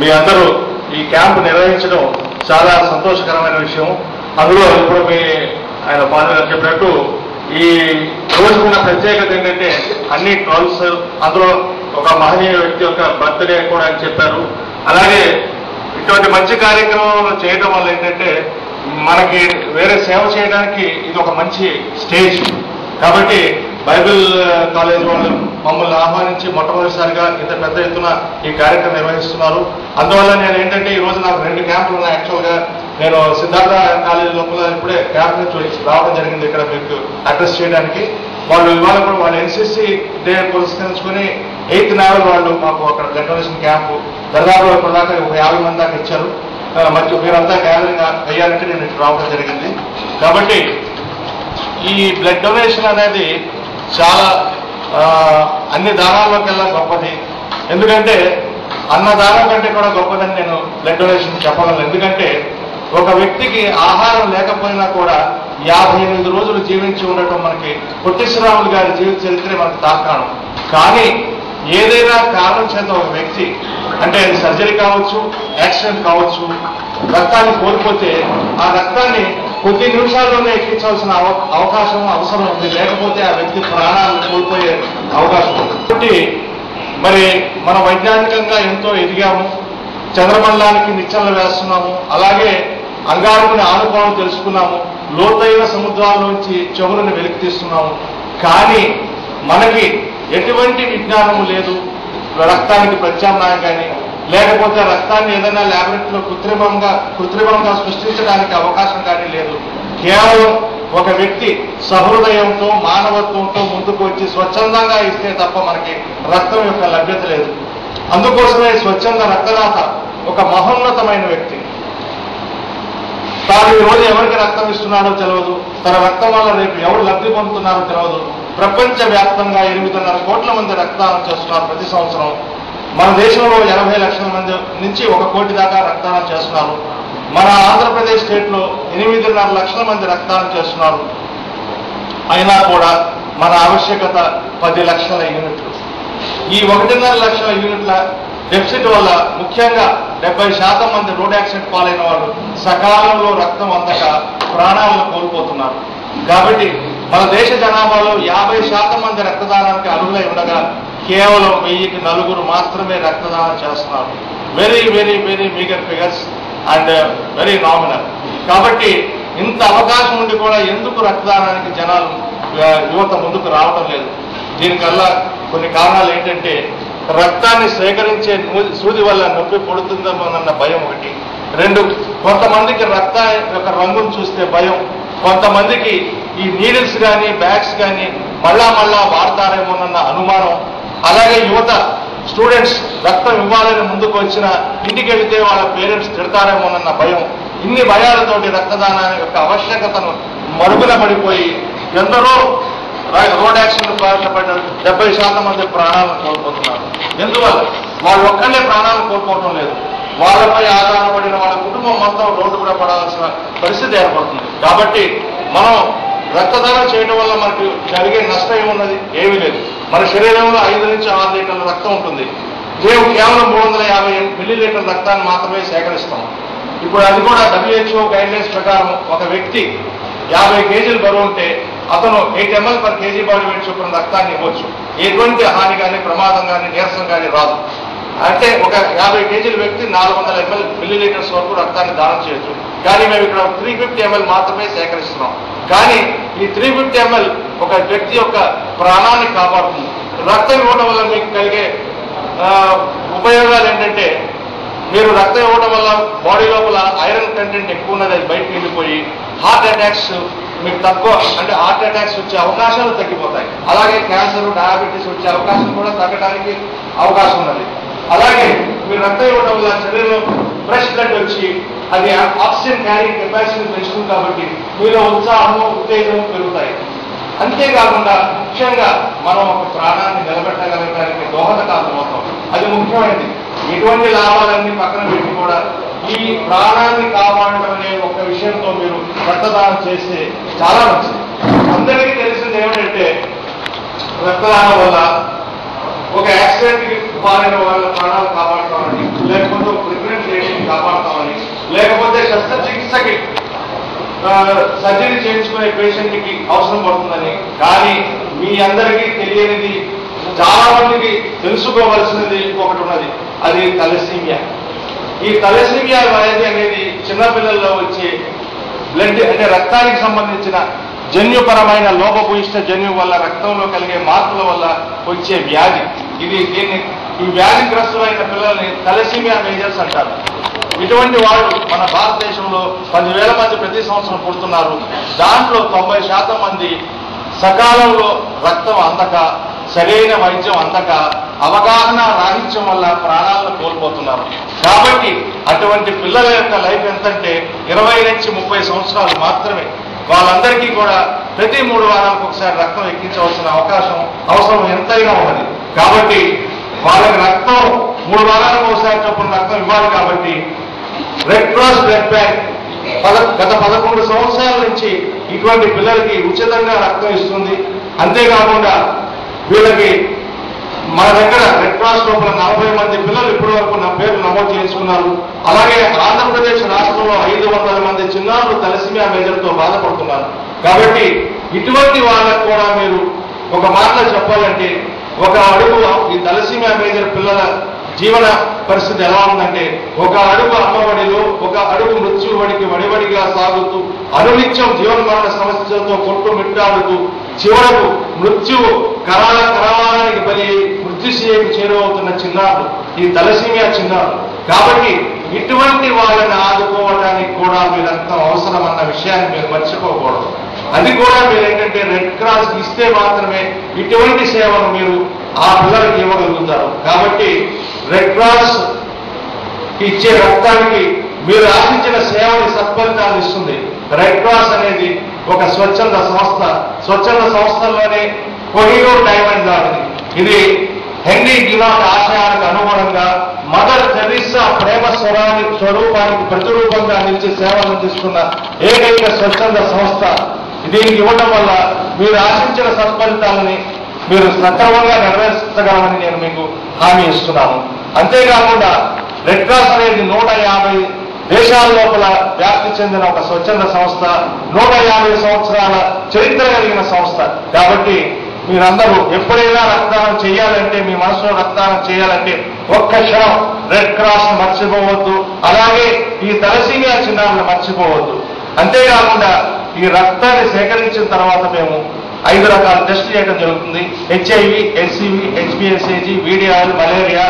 మీ అందరూ ఈ క్యాంప్ నిర్వహించడం చాలా సంతోషకరమైన విషయం. అందులో ఇప్పుడు ఆయన పాల్గొన చెప్పినట్టు ఈ రోజుకున్న ప్రత్యేకత ఏంటంటే అన్ని ట్రోల్స్, అందులో ఒక మహనీయ వ్యక్తి యొక్క బర్త్డే కూడా అని చెప్పారు. అలాగే ఇటువంటి మంచి కార్యక్రమం చేయడం వల్ల ఏంటంటే మనకి వేరే సేవ చేయడానికి ఇది ఒక మంచి స్టేజ్. కాబట్టి బైబిల్ కాలేజ్ వాళ్ళు మమ్మల్ని ఆహ్వానించి మొట్టమొదటిసారిగా ఇంత పెద్ద ఎత్తున ఈ కార్యక్రమం నిర్వహిస్తున్నారు. అందువల్ల నేను ఏంటంటే ఈ రోజు నాకు 2 క్యాంపులు ఉన్నాయి. యాక్చువల్గా నేను సిద్ధార్థ కాలేజ్ లోపల ఇప్పుడే క్యాంప్ నుంచి రావడం జరిగింది ఇక్కడ మీకు అడ్రస్ చేయడానికి. వాళ్ళు ఇవాళ కూడా వాళ్ళు ఎన్సీసీ డే పురస్కరించుకొని 8th నావల్ వాళ్ళు మాకు అక్కడ బ్లడ్ డొనేషన్ క్యాంపు దాదాపు ఇప్పటిదాకా 50 మంది దాకా ఇచ్చారు. మంచి మీరంతా గ్యాదరింగ్ అయ్యారంటే నేను ఇటు రావడం జరిగింది. కాబట్టి ఈ బ్లడ్ డొనేషన్ అనేది చాలా అన్ని దానాల్లోకెల్లా గొప్పది. ఎందుకంటే అన్నదానం కంటే కూడా గొప్పదని నేను బ్లడ్ డొనేషన్ చెప్పగలను. ఎందుకంటే ఒక వ్యక్తికి ఆహారం లేకపోయినా కూడా 58 రోజులు జీవించి ఉండటం మనకి పొట్టి శ్రీరాములు గారి జీవిత చరిత్రే మనకు తార్కాణం. కానీ ఏదైనా కారణం చేత ఒక వ్యక్తి అంటే సర్జరీ కావచ్చు, యాక్సిడెంట్ కావచ్చు, రక్తాన్ని కోల్పోతే ఆ రక్తాన్ని కొద్ది నిమిషాల్లోనే ఎక్కించాల్సిన అవసరం ఉంది. లేకపోతే ఆ వ్యక్తి ప్రాణాలను కోల్పోయే అవకాశం ఉంది. కాబట్టి మరి మనం వైజ్ఞానికంగా ఎంతో ఎదిగాము, చంద్రమండలానికి నిచ్చెనలు వేస్తున్నాము, అలాగే అంగారకుని ఆనుభావం తెలుసుకున్నాము, లోతైన సముద్రాల నుంచి చమురుని వెలికి తీస్తున్నాము. కానీ మనకి ఎటువంటి విజ్ఞానము లేదు, రక్తానికి ప్రత్యామ్నాయం కానీ లేకపోతే రక్తాన్ని ఏదైనా ల్యాబొరేటరీలో కృత్రిమంగా సృష్టించడానికి అవకాశం కానీ లేదు. కేవలం ఒక వ్యక్తి సహృదయంతో మానవత్వంతో ముందుకు వచ్చి స్వచ్ఛందంగా ఇస్తే తప్ప మనకి రక్తం యొక్క లభ్యత లేదు. అందుకోసమే స్వచ్ఛంద రక్తదాత ఒక మహోన్నతమైన వ్యక్తి. తాను ఈ రోజు ఎవరికి రక్తం ఇస్తున్నాడో తెలియదు, తన రక్తం వల్ల రేపు ఎవరు లబ్ధి పొందుతున్నారో తెలియదు. ప్రపంచవ్యాప్తంగా 8.5 కోట్ల మంది రక్తదానం చేస్తున్నారు ప్రతి సంవత్సరం. మన దేశంలో 80 లక్షల మంది నుంచి 1 కోటి దాకా రక్తదానం చేస్తున్నారు. మన ఆంధ్రప్రదేశ్ స్టేట్లో 8.5 లక్షల మంది రక్తదానం చేస్తున్నారు. అయినా కూడా మన ఆవశ్యకత 10 లక్షల యూనిట్లు. ఈ 1.5 లక్షల యూనిట్ల డెఫిసిట్ వల్ల ముఖ్యంగా 70% మంది రోడ్ యాక్సిడెంట్ పాలైన వాళ్ళు సకాలంలో రక్తం అందక ప్రాణాలను కోల్పోతున్నారు. కాబట్టి మన దేశ జనాభాలో 50% మంది రక్తదానానికి అర్హులై ఉండగా కేవలం 1000కి 4 మాత్రమే రక్తదానం చేస్తున్నారు. Very very very meagre figures and very nominal. కాబట్టి ఇంత అవకాశం ఉండి కూడా ఎందుకు రక్తదానానికి జనాలు యువత ముందుకు రావడం లేదు? దీనికల్లా కొన్ని కారణాలు ఏంటంటే రక్తాన్ని సేకరించే సూది వల్ల నొప్పి పుడుతుందన్న భయం ఒకటి. 2, కొంతమందికి రక్తం యొక్క రంగును చూస్తే భయం, కొంతమందికి ఈ నీడిల్స్ కానీ బ్యాగ్స్ కానీ మళ్ళా వాడతారేమోనన్న అనుమానం. అలాగే యువత స్టూడెంట్స్ రక్తం ఇవ్వాలని ముందుకు వచ్చిన ఇంటికి వెళితే వాళ్ళ పేరెంట్స్ తిడతారేమోనన్న భయం. ఇన్ని భయాలతోటి రక్తదానాన్ని యొక్క ఆవశ్యకతను మరుగున పడిపోయి ఎందరో రోడ్ యాక్సిడెంట్ బారిన పడిన 70% మంది ప్రాణాలను కోల్పోతున్నారు. ఎందువల్ల వాళ్ళు ఒక్కళ్ళే ప్రాణాలను కోల్పోవడం లేదు, వాళ్ళపై ఆధారపడిన వాళ్ళ కుటుంబం మొత్తం రోడ్డు కూడా పడాల్సిన పరిస్థితి ఏర్పడుతుంది. కాబట్టి మనం రక్తదానం చేయడం వల్ల మనకు జరిగే నష్టం ఏమున్నది? ఏమీ లేదు. మన శరీరంలో 5 నుంచి 6 లీటర్ల రక్తం ఉంటుంది. మేము కేవలం 350 మిల్లీలీటర్ల రక్తాన్ని మాత్రమే సేకరిస్తాం. ఇప్పుడు అది కూడా WHO గైడ్లైన్స్ ప్రకారం ఒక వ్యక్తి 50 కేజీలు బరువు ఉంటే అతను 8 ml per kg body weight చొప్పున రక్తాన్ని ఇవ్వచ్చు. ఎటువంటి హాని కానీ ప్రమాదం కానీ నీరసం కానీ రాదు. అంటే ఒక 50 కేజీల వ్యక్తి 400 మిల్లీలీటర్స్ వరకు రక్తాన్ని దానం చేయొచ్చు. కానీ మేము ఇక్కడ 350 ml మాత్రమే సేకరిస్తున్నాం. కానీ ఈ 350 ml ఒక వ్యక్తి యొక్క ప్రాణాన్ని కాపాడుతుంది. రక్తం ఇవ్వడం వల్ల మీకు కలిగే ఉపయోగాలు ఏంటంటే మీరు రక్తం ఇవ్వడం వల్ల బాడీ లోపల ఐరన్ కంటెంట్ ఎక్కువ ఉన్నది, అది బయటకు వెళ్ళిపోయి హార్ట్ అటాక్స్ మీకు తక్కువ, అంటే హార్ట్ అటాక్స్ వచ్చే అవకాశాలు తగ్గిపోతాయి. అలాగే క్యాన్సర్, డయాబెటీస్ వచ్చే అవకాశం కూడా తగ్గడానికి అవకాశం ఉన్నది. అలాగే మీరు రక్తం ఇవ్వడం వల్ల శరీరంలో ఫ్రెష్ బ్లడ్ వచ్చి అది ఆక్సిజన్ క్యారింగ్ కెపాసిటీ పెంచుతుంది. కాబట్టి మీలో ఉత్సాహము ఉత్తేజము పెరుగుతాయి. అంతేకాకుండా ముఖ్యంగా మనం ఒక ప్రాణాన్ని నిలబెట్టగలగడానికి దోహదకాలం అవుతాం. అది ముఖ్యమైనది. ఇటువంటి లాభాలన్నీ పక్కన పెట్టి కూడా ఈ ప్రాణాన్ని కాపాడడం అనే ఒక విషయంతో మీరు రక్తదానం చేస్తే చాలా మంచిది. అందరికీ తెలిసింది ఏమిటంటే రక్తదానం వల్ల ఒక యాక్సిడెంట్కి పాలైన వాళ్ళ ప్రాణాలు కాపాడుతామని, లేకపోతే డిఫరెన్షియేషన్ కాపాడతామని, లేకపోతే శస్త్రచికిత్సకి సర్జరీ చేయించుకునే పేషెంట్కి అవసరం పడుతుందని. కానీ మీ అందరికీ తెలియనిది, చాలా మందికి తెలుసుకోవలసినది ఇంకొకటి ఉన్నది, అది తలసీమియా. ఈ తలసీమియా వ్యాధి అనేది చిన్నపిల్లల్లో వచ్చే బ్లడ్ అంటే రక్తానికి సంబంధించిన జన్యుపరమైన లోపభూయిష్ట జన్యు వల్ల రక్తంలో కలిగే మార్పుల వల్ల వచ్చే వ్యాధి. ఈ వ్యాధిగ్రస్తులైన పిల్లల్ని తలసీమియా మేజర్స్ అంటారు. ఇటువంటి వాళ్ళు మన భారతదేశంలో 10,000 మంది ప్రతి సంవత్సరం పుడుతున్నారు. దాంట్లో 90% మంది సకాలంలో రక్తం అందక, సరైన వైద్యం అందక, అవగాహన రాహిత్యం వల్ల ప్రాణాలను కోల్పోతున్నారు. కాబట్టి అటువంటి పిల్లల యొక్క లైఫ్ ఎంతంటే 20 నుంచి 30 సంవత్సరాలు మాత్రమే. వాళ్ళందరికీ కూడా ప్రతి 3 వారాలకు ఒకసారి రక్తం ఎక్కించవలసిన అవసరం ఎంతైనా ఉన్నది. కాబట్టి వాళ్ళకి రక్తం 3 వారాలకు ఒకసారి చొప్పున రక్తం ఇవ్వాలి. కాబట్టి రెడ్ క్రాస్ బ్లడ్ బ్యాంక్ గత 11 సంవత్సరాల నుంచి ఇటువంటి పిల్లలకి ఉచితంగా రక్తం ఇస్తుంది. అంతేకాకుండా వీళ్ళకి మన దగ్గర రెడ్ క్రాస్ లోపల 40 మంది పిల్లలు ఇప్పటి వరకు నా పేరు నమోదు చేసుకున్నారు. అలాగే ఆంధ్రప్రదేశ్ రాష్ట్రంలో 500 మంది చిన్నారులు తలసీమియా మేజర్తో బాధపడుతున్నారు. కాబట్టి ఇటువంటి వాళ్ళకు కూడా మీరు ఒక మాటలో చెప్పాలంటే, ఒక అడుగు ఈ తలసీమియా మేజర్ పిల్లల జీవన పరిస్థితి ఎలా ఉందంటే, ఒక అడుగు అమ్మఒడిలో, ఒక అడుగు మృత్యువడికి వడివడిగా సాగుతూ అనునిత్యం జీవనమరణ సమస్యలతో కొట్టుమిట్టాడుతూ చివరకు మృత్యువు కరాళానికి బలి మృత్యుశయ్యకు చేరువవుతున్న చిన్నారులు ఈ తలసీమియా చిన్నారులు. కాబట్టి ఇటువంటి వాళ్ళని ఆదుకోవడానికి కూడా మీ రక్తం అవసరం అన్న విషయాన్ని మీరు మర్చిపోకూడదు. అది కూడా మీరు ఏంటంటే రెడ్ క్రాస్ ఇస్తే మాత్రమే ఇటువంటి సేవను మీరు ఆ పిల్లలకి ఇవ్వగలుగుతారు. కాబట్టి రెడ్ క్రాస్ ఇచ్చే రక్తానికి మీరు ఆశించిన సేవని సత్ఫలితాలు ఇస్తుంది. రెడ్ క్రాస్ అనేది ఒక స్వచ్ఛంద సంస్థ. స్వచ్ఛంద సంస్థల్లోనే కొహినూర్ డైమండ్ లాంటిది. ఇది హెన్రీ డ్యులాంట్ ఆశయానికి అనుగుణంగా మదర్ తెరీసా ప్రేమ స్వరూపానికి ప్రతిరూపంగా నిలిచి సేవలు అందిస్తున్న ఏకైక స్వచ్ఛంద సంస్థ. దీనికి ఇవ్వడం వల్ల మీరు ఆశించిన సత్ఫలితాలని మీరు సక్రమంగా నెరవేర్చగలమని నేను మీకు హామీ ఇస్తున్నాను. అంతేకాకుండా రెడ్ క్రాస్ అనేది 150 దేశాల లోపల వ్యాప్తి చెందిన ఒక స్వచ్ఛంద సంస్థ, 150 సంవత్సరాల చరిత్ర కలిగిన సంస్థ. కాబట్టి మీరందరూ ఎప్పుడైనా రక్తదానం చేయాలంటే, మీ మనసులో రక్తదానం చేయాలంటే ఒక్క క్షణం రెడ్ క్రాస్ మర్చిపోవద్దు. అలాగే ఈ తలసీమియా చిన్నారులను మర్చిపోవద్దు. అంతేకాకుండా ఈ రక్తాన్ని సేకరించిన తర్వాత మేము 5 రకాల టెస్ట్ చేయడం జరుగుతుంది. HIV, HCV, HBsAg, VDR, malaria,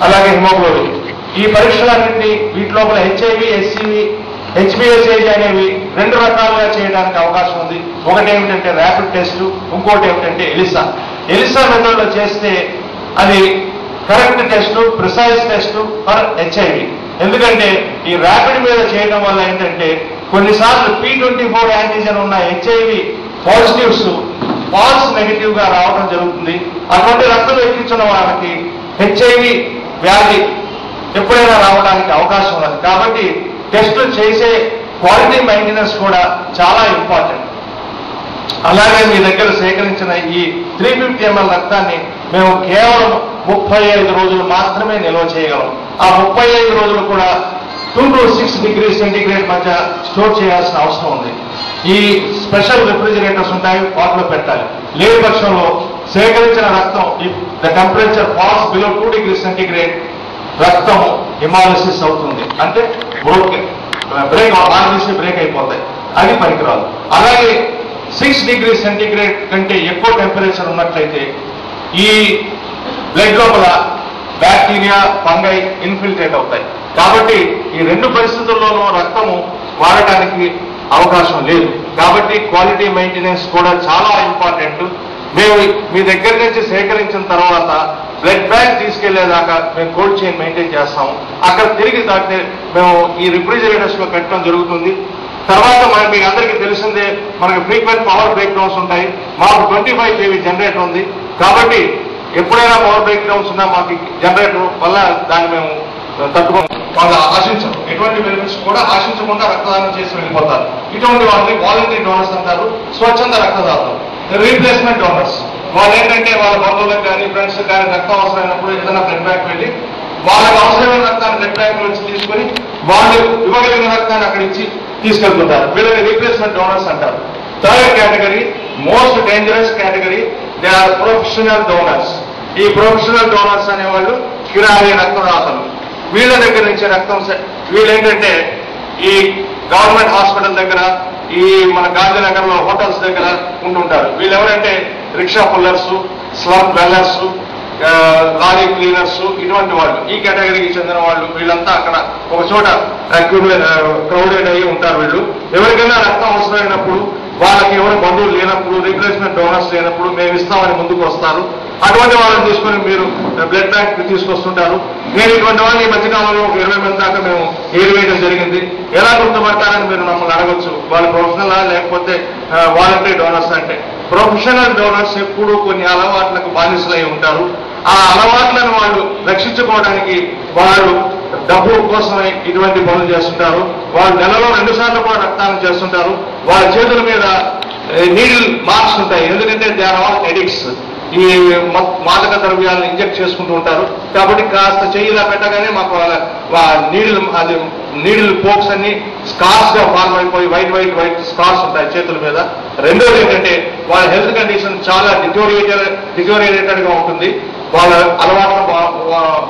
అలాగే హిమోగ్లోబిన్. ఈ పరీక్షలన్నింటినీ వీటి లోపల HIV, HCV, HBsAg అనేవి 2 రకాలుగా చేయడానికి అవకాశం ఉంది. ఒకటి ఏమిటంటే ర్యాపిడ్ టెస్ట్, ఇంకోటి ఏమిటంటే ఎలిసా మెథడ్లో చేస్తే అది correct test, precise test for HIV. ఎందుకంటే ఈ ర్యాపిడ్ మీద చేయడం వల్ల ఏంటంటే కొన్నిసార్లు P24 యాంటీజెన్ ఉన్న HIV పాజిటివ్స్ ఫాల్స్ నెగిటివ్ గా రావడం జరుగుతుంది. అటువంటి రక్తం ఎక్కించిన వాళ్ళకి HIV వ్యాధి ఎప్పుడైనా రావడానికి అవకాశం ఉన్నది. కాబట్టి టెస్టులు చేసే క్వాలిటీ మెయింటెనెన్స్ కూడా చాలా ఇంపార్టెంట్. అలాగే మీ దగ్గర సేకరించిన ఈ 350 ml రక్తాన్ని మేము కేవలం 35 రోజులు మాత్రమే నిల్వ చేయగలం. ఆ 35 రోజులు కూడా 2 to 6 degrees సెంటీగ్రేడ్ మధ్య స్టోర్ చేయాల్సిన అవసరం ఉంది. ఈ స్పెషల్ రిఫ్రిజిరేటర్స్ ఉంటాయి, వాటిలో పెట్టాలి. లేని పక్షంలో సేకరించిన రక్తం the temperature falls below 2 degrees centigrade రక్తం హిమాలసిస్ అవుతుంది. అంటే బ్రేక్ అయిపోతాయి. అది పనికిరాదు. అలాగే 6 degrees సెంటీగ్రేడ్ కంటే ఎక్కువ టెంపరేచర్ ఉన్నట్లయితే ఈ బ్లడ్ లోపల బ్యాక్టీరియా, ఫంగై ఇన్ఫిల్ట్రేట్ అవుతాయి. కాబట్టి ఈ 2 పరిస్థితుల్లోనూ రక్తము వాడటానికి అవకాశం లేదు. కాబట్టి క్వాలిటీ మెయింటెనెన్స్ కూడా చాలా ఇంపార్టెంట్. మేము మీ దగ్గర నుంచి సేకరించిన తర్వాత బ్లడ్ బ్యాంక్ తీసుకెళ్లేదాకా మేము కోల్డ్ చైన్ మెయింటైన్ చేస్తాము. అక్కడ తిరిగి దాటితే మేము ఈ రిఫ్రిజిరేటర్స్ లో పెట్టడం జరుగుతుంది. తర్వాత మీకు అందరికీ తెలిసిందే, మనకి ఫ్రీక్వెంట్ పవర్ బ్రేక్ డౌన్స్ ఉంటాయి. మాకు 25 kV జనరేటర్ ఉంది. కాబట్టి ఎప్పుడైనా పవర్ బ్రేక్ డౌన్స్ ఉన్నా మాకు జనరేటర్ వల్ల దాన్ని మేము తట్టుకోము. వాళ్ళు ఆశించం, ఎటువంటి బెనిఫిట్స్ కూడా ఆశించకుండా రక్తదానం చేసి వెళ్ళిపోతారు. ఇటువంటి వాళ్ళని వాలంటరీ డోనర్స్ అంటారు, స్వచ్ఛంద రక్తదాతలు. రీప్లేస్మెంట్ డోనర్స్ వాళ్ళు ఏంటంటే వాళ్ళ బంధువులకు కానీ ఫ్రెండ్స్ కానీ రక్తం అవసరమైనప్పుడు ఏదైనా బ్లడ్ బ్యాంక్ వెళ్ళి వాళ్ళకి అవసరమైన రక్తాన్ని బ్లడ్ బ్యాంక్ నుంచి తీసుకొని వాళ్ళు ఇవ్వగలిగిన రక్తాన్ని అక్కడ ఇచ్చి తీసుకెళ్తుంటారు. వీళ్ళని రీప్లేస్మెంట్ డోనర్స్ అంటారు. Third category, most dangerous category, they are professional donors. ఈ ప్రొఫెషనల్ డోనర్స్ అనేవాళ్ళు కిరాయి రక్తదాతలు. వీళ్ళ దగ్గర నుంచి రక్తం వీళ్ళు ఏంటంటే ఈ గవర్నమెంట్ హాస్పిటల్ దగ్గర, ఈ మన గాంధీనగర్ లో హోటల్స్ దగ్గర ఉంటుంటారు. వీళ్ళు ఎవరంటే rickshaw pullers, slum dwellers, lorry cleaners, ఇటువంటి వాళ్ళు, ఈ కేటగిరీకి చెందిన వాళ్ళు. వీళ్ళంతా అక్కడ ఒక చోట క్రౌడెడ్ అయ్యి ఉంటారు. వీళ్ళు ఎవరికైనా రక్తం అవసరమైనప్పుడు, వాళ్ళకి ఎవరు బంధువులు లేనప్పుడు, రీప్లేస్మెంట్ డోనర్స్ లేనప్పుడు మేము ఇస్తామని ముందుకు వస్తారు. అటువంటి వాళ్ళని తీసుకొని మీరు బ్లడ్ బ్యాంక్ తీసుకొస్తుంటారు. నేను ఇటువంటి వాళ్ళని ఈ మధ్యకాలంలో 20 మంది దాకా మేము ఏరివేయడం జరిగింది. ఎలా గుర్తుపడతారని మీరు మమ్మల్ని అడగొచ్చు. వాళ్ళు ప్రొఫెషనలా లేకపోతే వాలంటరీ డోనర్స్ అంటే. ప్రొఫెషనల్ డోనర్స్ ఎప్పుడూ కొన్ని అలవాట్లకు బానిసలై ఉంటారు. ఆ అలవాట్లను వాళ్ళు రక్షించుకోవడానికి వాళ్ళు డబ్బు కోసమే ఇటువంటి పనులు చేస్తుంటారు. వాళ్ళు నెలలో 2 సార్లు కూడా రక్తాన్ని చేస్తుంటారు. వాళ్ళ చేతుల మీద నీడిల్ మార్క్స్ ఉంటాయి. ఎందుకంటే దే ఆర్ ఆల్ ఎడిక్ట్స్. ఈ మాదక ద్రవ్యాలను ఇంజెక్ట్ చేసుకుంటూ ఉంటారు. కాబట్టి కాస్త చెయ్యిలా పెట్టగానే మాకు నీడిల్ పోక్స్ అన్ని స్కార్స్ గా ఫార్మ్ అయిపోయి వైట్ స్కార్స్ ఉంటాయి చేతుల మీద. రెండోది ఏంటంటే వాళ్ళ హెల్త్ కండిషన్ చాలా డిటోరియేటెడ్ గా ఉంటుంది. వాళ్ళ అలవాట్ల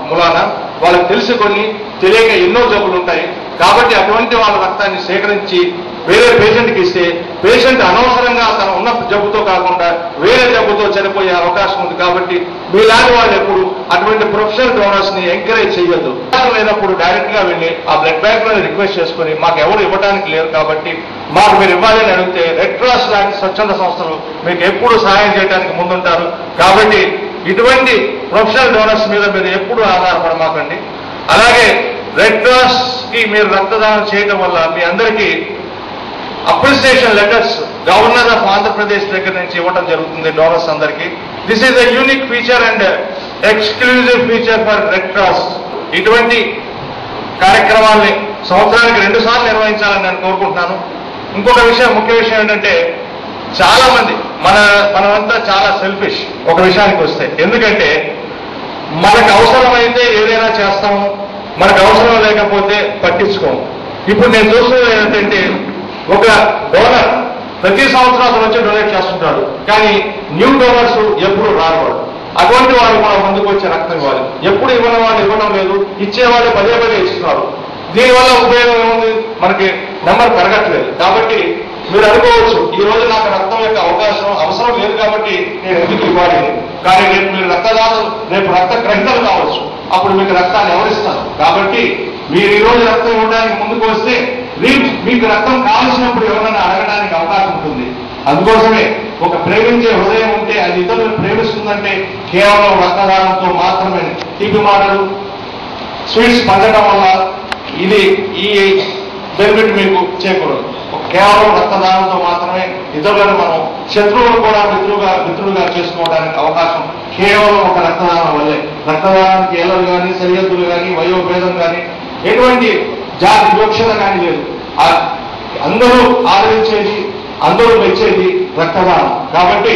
మూలాన వాళ్ళకి తెలుసుకొని తెలియక ఎన్నో జబ్బులు ఉంటాయి. కాబట్టి అటువంటి వాళ్ళ రక్తాన్ని సేకరించి వేరే పేషెంట్కి ఇస్తే పేషెంట్ అనవసరంగా తన ఉన్న జబ్బుతో కాకుండా వేరే జబ్బుతో చనిపోయే అవకాశం ఉంది. కాబట్టి మీలాంటి వాళ్ళు ఎప్పుడు అటువంటి ప్రొఫెషనల్ డోనర్స్ ని ఎంకరేజ్ చేయొద్దు. లేనప్పుడు డైరెక్ట్ గా వెళ్ళి ఆ బ్లడ్ బ్యాంక్ లో రిక్వెస్ట్ చేసుకుని మాకు ఎవరు ఇవ్వడానికి లేరు కాబట్టి మాకు మీరు ఇవ్వాలని అడిగితే రెడ్ క్రాస్ లాంటి స్వచ్ఛంద సంస్థలు మీకు ఎప్పుడు సహాయం చేయడానికి ముందుంటారు. కాబట్టి ఇటువంటి ప్రొఫెషనల్ డోనర్స్ మీద మీరు ఎప్పుడు ఆధారపడమాకండి. అలాగే రెడ్ క్రాస్ కి మీరు రక్తదానం చేయడం వల్ల మీ అందరికీ appreciation letters governor of Andhra Pradesh దగ్గర నుంచి ఇవ్వడం జరుగుతుంది డోనర్స్ అందరికీ. This is a unique feature and exclusive feature for red cross. ఇటువంటి కార్యక్రమాల్ని సంవత్సరానికి 2 సార్లు నిర్వహించాలని నేను కోరుకుంటున్నాను. ఇంకొక విషయం, ముఖ్య విషయం ఏంటంటే చాలా మంది మనమంతా చాలా సెల్ఫిష్ ఒక విషయానికి వస్తే. ఎందుకంటే మనకు అవసరమైతే ఏదైనా చేస్తాము, మనకు అవసరం లేకపోతే పట్టించుకోము. ఇప్పుడు నేను చూస్తున్నది ఏంటంటే ఒక డోనర్ ప్రతి సంవత్సరం అతను వచ్చి డొనేట్ చేస్తుంటాడు, కానీ న్యూ డోనర్స్ ఎప్పుడు రానివాడు. అటువంటి వాళ్ళు కూడా ముందుకు వచ్చే రక్తం ఇవ్వాలి. ఎప్పుడు ఇవ్వని వాళ్ళు ఇవ్వడం లేదు, ఇచ్చేవాళ్ళు పదే ఇస్తున్నారు. దీనివల్ల ఉపయోగం ఏముంది? మనకి నెంబర్ పెరగట్లేదు. కాబట్టి మీరు అనుకోవచ్చు, ఈ రోజు నాకు రక్తం యొక్క అవసరం లేదు కాబట్టి నేను ఎందుకు ఇవ్వాలి. కానీ రేపు మీరు రక్తదాతలు, రేపు రక్త గ్రహీతలు కావచ్చు, అప్పుడు మీకు రక్తాన్ని ఎవరిస్తారు. కాబట్టి మీరు ఈ రోజు రక్తం ఇవ్వడానికి ముందుకు వస్తే మీకు రక్తం కావాల్సినప్పుడు ఎవరైనా అడగడానికి అవకాశం ఉంటుంది. అందుకోసమే ఒక ప్రేమించే హృదయం ఉంటే, అది ఇతరులను ప్రేమిస్తుందంటే కేవలం రక్తదానంతో మాత్రమే. తీపి మాటలు, స్వీట్స్ పంచడం వల్ల ఈ బెనిఫిట్ మీకు చేకూడదు. కేవలం రక్తదానంతో మాత్రమే ఇతరులను మనం శత్రువులు కూడా మిత్రులుగా చేసుకోవడానికి అవకాశం కేవలం ఒక రక్తదానం వల్లే. రక్తదానానికి ఏలలు కానీ, సరిహద్దులు కానీ, వయోభేదం కానీ, ఎటువంటి జాతి వివక్షత కానీ లేదు. అందరూ ఆదరించేది, అందరూ మెచ్చేది రక్తదానం. కాబట్టి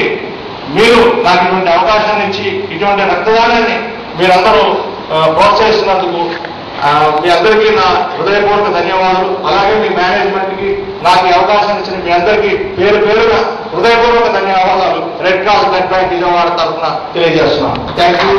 మీరు నాకు ఇటువంటి అవకాశాన్ని ఇచ్చి ఇటువంటి రక్తదానాన్ని మీరందరూ ప్రోత్సహిస్తున్నందుకు మీ అందరికీ నా హృదయపూర్వక ధన్యవాదాలు. అలాగే మీ మేనేజ్మెంట్ కి నాకు ఈ అవకాశాన్ని ఇచ్చిన మీ అందరికీ పేరుగా హృదయపూర్వక ధన్యవాదాలు red cross blood bank Vijayawada తరఫున తెలియజేస్తున్నాను. Thank you.